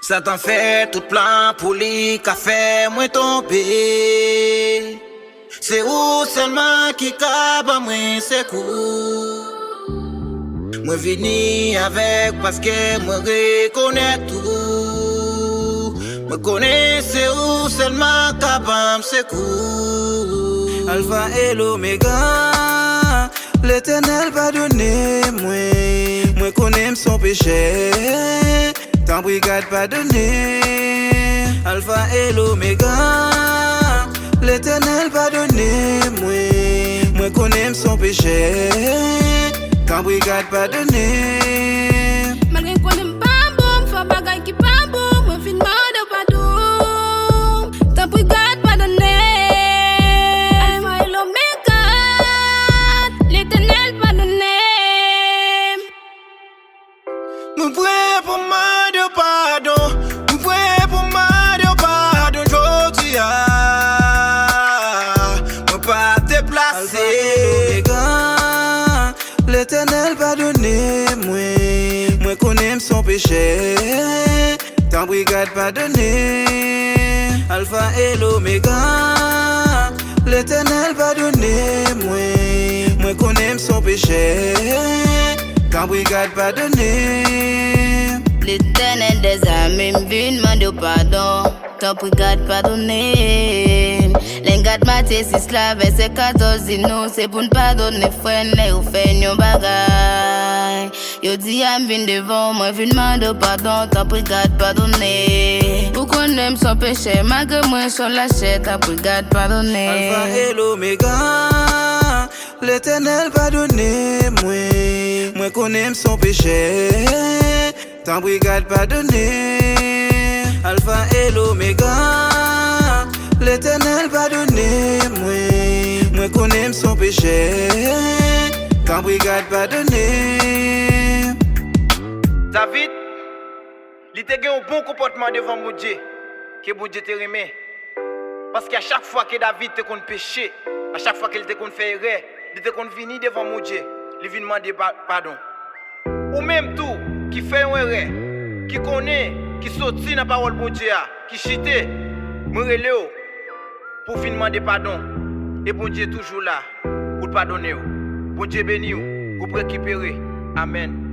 Satan fait tout plan pour lui, qu'a fait moi tomber. C'est où seulement qui cabe moi c'est cool. Moi vini avec parce que moi reconnais tout. Me connais c'est où seulement capable c'est cool. Alpha et l'Oméga, l'Éternel va donner moi connais son péché, ta brigade pas donné. Alpha et l'Oméga, l'Éternel va donner moi connais son péché, ta brigade pas donné. Malgré qu'on aime pas bon, faut bagaille qui pas bon, moi fin de pas doux, ta brigade pas donné. Alpha et l'Oméga, l'Éternel pas donné. Me prie pour moi de pardon, me prie pour moi de pardon, j'aujourd'hui me pas déplacer. L'Éternel va donner moi connais son péché, ta brigade pas donné. Alpha et l'Oméga, l'Éternel va donner moi connais son péché, ta brigade pas donné. L'Éternel des amis me demande pardon, ta brigade pardonner. L'engade Matthieu 6 la verset 14 dit nous c'est pour ne pardonner frère les ou fait nos bagaille. Yo dit à me devant moi vin demander pardon, ta brigade pardonner. Pour qu'on aime son péché malgré moi sur la chair, ta brigade pardonner. Alpha et l'Oméga, l'Éternel va donner moi connais son péché, ta brigade pardonner. Alpha et l'Oméga, l'Éternel va donner moi connais son péché, ta brigade pardonner. David, il te gagne un bon comportement devant mon Dieu, que mon Dieu te remet. Parce qu'à chaque fois que David te compte péché, à chaque fois qu'il te compte faire erreur, il te compte venir devant mon Dieu, il vient demander pardon. Ou même tout, qui fait une erreur, qui connaît, qui sortit dans la parole de mon Dieu, qui chite, me relève pour venir demander pardon. Et bon Dieu est toujours là pour pardonner. Bon Dieu béni, pour récupérer. Amen.